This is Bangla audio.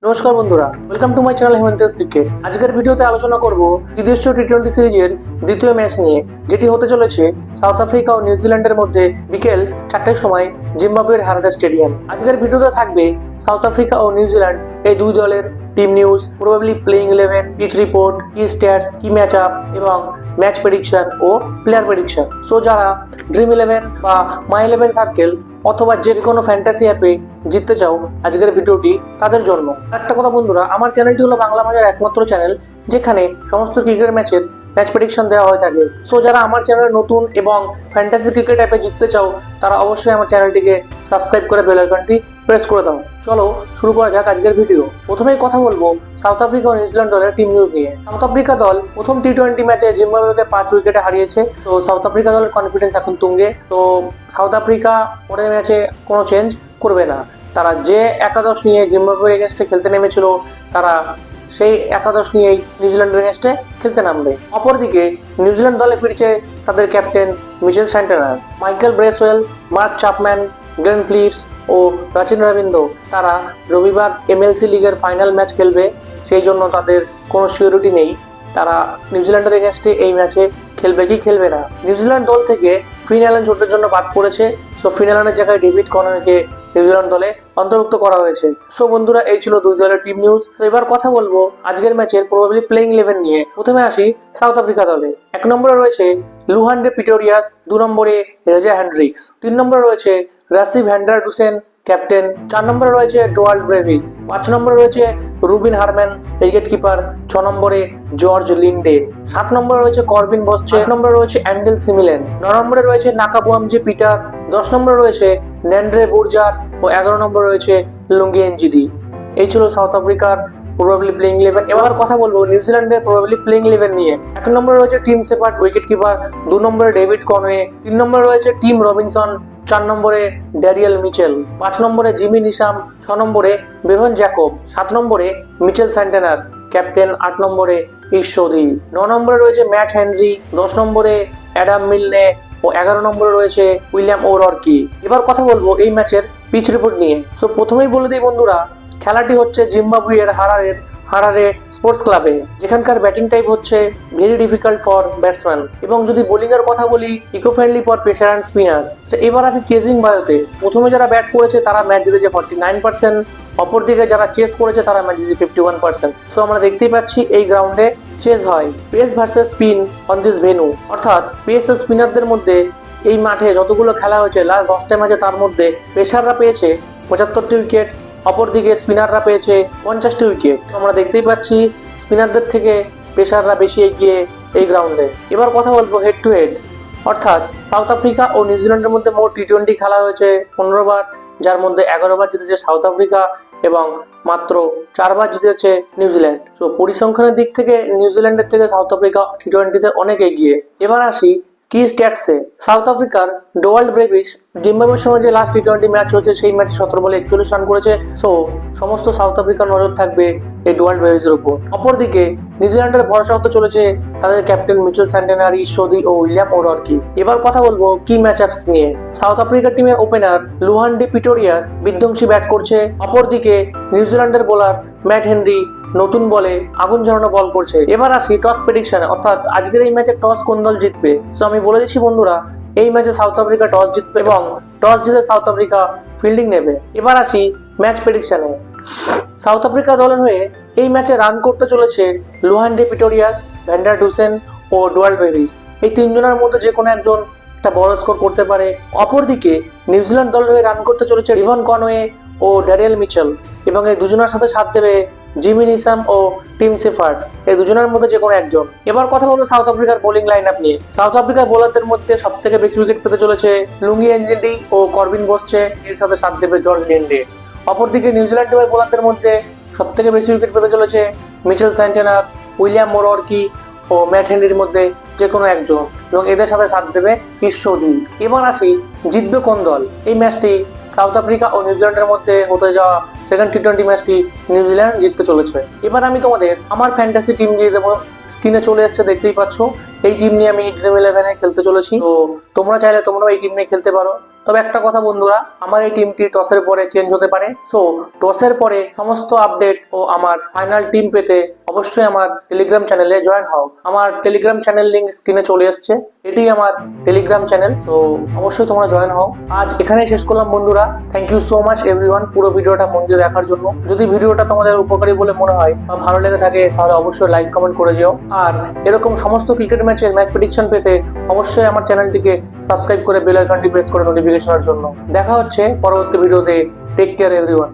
নমস্কার বন্ধুরা, welcome to my channel Hemant cricket. আজকের ভিডিওতে আলোচনা করব ত্রিদেশীয় টি-20 সিরিজের দ্বিতীয় ম্যাচ নিয়ে, যেটি হতে চলেছে সাউথ আফ্রিকা ও নিউজিল্যান্ডের মধ্যে বিকেল 4টার সময় জিম্বাবুয়ের হারারে স্টেডিয়াম। আজকের ভিডিওতে থাকবে সাউথ আফ্রিকা ও নিউজিল্যান্ড এই দুই দলের team news, probably playing 11, pitch report, key stats, key match up এবং ম্যাচ প্রেডিকশন ও প্লেয়ার প্রেডিকশন। সো যারা ড্রিম 11 বা মাই 11 সার্কেল অথবা যে কোনো ফ্যান্টাসি অ্যাপে জিততে চাও, আজকের ভিডিওটি তাদের জন্য। একটা কথা বন্ধুরা, আমার চ্যানেলটি হলো বাংলা ভাষার একমাত্র চ্যানেল যেখানে সমস্ত ক্রিকেট ম্যাচের ম্যাচ প্রেডিকশন দেওয়া হয়ে থাকে। সো যারা আমার চ্যানেলে নতুন এবং ফ্যান্টাসি ক্রিকেট অ্যাপে জিততে চাও, তারা অবশ্যই আমার চ্যানেলটিকে সাবস্ক্রাইব করে বেল আইকনটি প্রেস করে দাও। চলো শুরু করা যাক আজকের ভিডিও। প্রথমেই কথা বলবো সাউথ আফ্রিকা ও নিউজিল্যান্ড দলের টিম নিউজ নিয়ে। সাউথ আফ্রিকা দল প্রথম টি-20 ম্যাচে জিম্বাবুয়েকে 5 উইকেটে হারিয়েছে। তো সাউথ আফ্রিকা দলের কনফিডেন্স এখন তুঙ্গে। তো সাউথ আফ্রিকা পরের ম্যাচে কোনো চেঞ্জ করবে না। তারা যে একাদশ নিয়ে জিম্বাবুয়ের এগেনস্টে খেলতে নেমেছিল, তারা সেই একাদশ নিয়েই নিউজিল্যান্ডের এগেনস্টে খেলতে নামবে। অপরদিকে নিউজিল্যান্ড দলে ফিরছে তাদের captain Mitchell Santner, Michael Bracewell, Mark Chapman, Glenn Phillips ও রাচিন রবীন্দ্র। তারা রবিবার এমএলসি লিগের ফাইনাল ম্যাচ খেলবে, সেই জন্য তাদের কোনো সিওরিটি নেই তারা নিউজিল্যান্ডের এগেনস্টে এই ম্যাচে খেলবে কি খেলবে না। নিউজিল্যান্ড দল থেকে ফিন অ্যালান চোটের জন্য বাদ পড়েছে। সো ফিন অ্যালানের জায়গায় ডেভিড কনওয়েকে নিউজিল্যান্ড দলে অন্তর্ভুক্ত করা হয়েছে। সো বন্ধুরা, এই ছিল দুই দলের টিম নিউজ। তো এবার কথা বলবো আজকের ম্যাচের প্রবাবলি প্লেইং 11 নিয়ে। প্রথমে আসি সাউথ আফ্রিকা দলে। 1 নম্বরে রয়েছে লুহান্ডে পিটোরিয়াস, 2 নম্বরে রেজা হ্যান্ড্রিক্স, 3 নম্বরে রয়েছে রাসি ভ্যান্ডার ডুসেন ক্যাপ্টেন, 4 নম্বরে রয়েছে ডোয়াল্ড ব্রেভিস, 5 নম্বরে রয়েছে রুবিন হারম্যান উইকেট কিপার, 6 নম্বরে জর্জ লিন্ডে, 7 নম্বরে রয়েছে করবিন বসচে, 8 নম্বরে রয়েছে অ্যান্ডেল সিমিলেন, 9 নম্বরে রয়েছে নাকাবুয়ামজি পিটার, 10 নম্বরে রয়েছে ন্যান্ড্রে বুরজার ও 11 নম্বরে রয়েছে লুঙ্গি এনজিডি। এই ছিল সাউথ আফ্রিকার প্রবাবলি প্লেইং 11। এবার কথা বলবো নিউজিল্যান্ডের প্রবাবলি প্লেইং 11 নিয়ে। 1 নম্বরে রয়েছে টিম সেপার্ট উইকেট কিপার, 2 নম্বরে ডেভিড কনওয়ে, 3 নম্বরে রয়েছে টিম রবিনসন, 4 নম্বরে ড্যারিয়েল মিচেল, 5 নম্বরে জিমি নিশাম, 6 নম্বরে বেভন জ্যাকব, 7 নম্বরে মিচেল স্যান্টনার ক্যাপ্টেন, 8 নম্বরে ঈশ্বরী, 9 নম্বরে রয়েছে ম্যাট হেনরি, 10 নম্বরে অ্যাডাম মিলনে ও 11 নম্বরে রয়েছে উইলিয়াম ও'রকি। এবার কথা বলবো এই ম্যাচের পিচ রিপোর্ট নিয়ে। সো প্রথমেই বলে দিই বন্ধুরা, খেলাটি হচ্ছে জিম্বাবুয়ের হারারে স্পোর্টস ক্লাবে, যেখানকার ব্যাটিং টাইপ হচ্ছে ভেরি ডিফিকাল্ট ফর ব্যাটসম্যান, এবং যদি বোলিং এর কথা বলি eco friendly for pacer and spinner. এবার আছে চেজিং বায়োতে। প্রথমে যারা ব্যাট করেছে তারা ম্যাচ জিতেছে 49%, অপরদিকে যারা চেস করেছে তারা ম্যাচ জিতেছে 51%। সো আমরা দেখতেই পাচ্ছি এই গ্রাউন্ডে চেস হয়, pace versus spin on this venue, অর্থাৎ পেস ও স্পিনারদের মধ্যে এই মাঠে যতগুলো খেলা হয়েছে লাস্ট 10টা ম্যাচে, তার মধ্যে পেসাররা পেয়েছে 75টি উইকেট, অপরদিকে স্পিনাররা পেয়েছে 50টি উইকেট। আমরা দেখতেই পাচ্ছি স্পিনারদের থেকে পেসাররা বেশি এগিয়ে এই গ্রাউন্ডে। এবার কথা বলবো হেড টু হেড, অর্থাৎ সাউথ আফ্রিকা ও নিউজিল্যান্ডের মধ্যে মোট টি-20 খেলা হয়েছে 15 বার, যার মধ্যে 11 বার জিতেছে সাউথ আফ্রিকা এবং মাত্র 4 বার জিতেছে নিউজিল্যান্ড। তো পরিসংখ্যানের দিক থেকে নিউজিল্যান্ডের থেকে সাউথ আফ্রিকা টি-20তে অনেক এগিয়ে। এবার আসি কি স্ট্যাটসে। সাউথ আফ্রিকার ডোয়াল্ড ব্রেভিস জিম্বাবুয়ের সঙ্গে যে লাস্ট টি-20 ম্যাচ হয়েছে সেই ম্যাচে 17 বলে 41 রান করেছে। সো সমস্ত সাউথ আফ্রিকার নজর থাকবে এই ডোয়াল্ড ব্রেভিসের উপর। অপরদিকে নিউজিল্যান্ডের ভরসা হতে চলেছে তাদের ক্যাপ্টেন মিচেল স্যান্টনার, ঈশ্বরী ও উইলিয়াম ও'রকি। এবার কথা বলবো কি ম্যাচ আপস নিয়ে। সাউথ আফ্রিকার টিমের ওপেনার লুহান্ডে পিটোরিয়াস বিধ্বংসী ব্যাট করছে, অপরদিকে নিউজিল্যান্ডের বোলার ম্যাট হেনরি নতুন বলে আগুন ঝরানো বল করছে। এবার আসি টস প্রেডিকশনে, অর্থাৎ আজকের এই ম্যাচে টস কোন দল জিতবে। সো আমি বলে দিচ্ছি বন্ধুরা, এই ম্যাচে সাউথ আফ্রিকা টস জিতবে এবং টস জিতে সাউথ আফ্রিকা ফিল্ডিং নেবে। এবার আসি ম্যাচ প্রেডিকশনে। সাউথ আফ্রিকা দলের হয়ে এই ম্যাচে রান করতে চলেছে লুহান্ডে পিটোরিয়াস, ভ্যান্ডার ডুসেন ও ডোয়াল্ড ব্রেভিস। এই তিনজনের মধ্যে যে কোনো একজন একটা বড় স্কোর করতে পারে। অপরদিকে নিউজিল্যান্ড দলের হয়ে রান করতে চলেছে রিভন কনওয়ে ও ড্যারিয়েল মিচেল, এবং এই দুজনের সাথে সাথ দেবে জিমি নিসাম ও টিম সেপার্ট। এই দুজনের মধ্যে যে কোনো একজন। এবার কথা বলবো সাউথ আফ্রিকার বোলিং লাইন আপ নিয়ে। সাউথ আফ্রিকার বোলারদের মধ্যে সব থেকে বেশি উইকেট পেতে চলেছে লুঙ্গি এনজিডি ও করবিন বসচে, এর সাথে সাথ দেবে জর্জ লিন্ডে। অপরদিকে নিউজিল্যান্ড টিমের বোলারদের মধ্যে সব থেকে বেশি উইকেট পেতে চলেছে মিচেল স্যান্টনার, উইলিয়াম ও'রকি ও ম্যাট হেনরির মধ্যে যে কোনো একজন, এবং এদের সাথে সাথ দেবে ঈশ্বরী। এবার আসি জিতবে কোন দল। এই ম্যাচটি সাউথ আফ্রিকা ও নিউজিল্যান্ডের মধ্যে হতে যাওয়া সেকেন্ড টি-20 ম্যাচটি নিউজিল্যান্ড জিততে চলেছে। এবার আমি তোমাদের আমার ফ্যান্টাসি টিম দিয়ে দেবো। স্ক্রিনে চলে এসছে, দেখতেই পাচ্ছ। এই টিম নিয়ে আমি ড্রিম 11-এ খেলতে চলেছি। তো তোমরা চাইলে তোমরাও এই টিম নিয়ে খেলতে পারো। তবে একটা কথা বন্ধুরা, আমার এই টিমটি টসের পরে চেঞ্জ হতে পারে। সো টসের পরে সমস্ত আপডেট ও আমার ফাইনাল টিম পেতে অবশ্যই আমার টেলিগ্রাম চ্যানেলে জয়েন হও। আমার টেলিগ্রাম চ্যানেল লিংক স্ক্রিনে চলে এসছে, এটি আমার টেলিগ্রাম চ্যানেল, তো অবশ্যই তোমরা জয়েন হও। আজ এখানেই শেষ করলাম বন্ধুরা। Thank you so much everyone পুরো ভিডিওটা মন দিয়ে দেখার জন্য। যদি ভিডিওটা তোমাদের উপকারী বলে মনে হয় বা ভালো লেগে থাকে তাহলে অবশ্যই লাইক কমেন্ট করে যেও। আর এরকম সমস্ত ক্রিকেট ম্যাচের ম্যাচ প্রেডিকশন পেতে অবশ্যই আমার চ্যানেলটিকে সাবস্ক্রাইব করে বেল আইকনটি প্রেস করে নোটিফিকেশনের জন্য। দেখা হচ্ছে পরবর্তী ভিডিওতে। Take care everyone.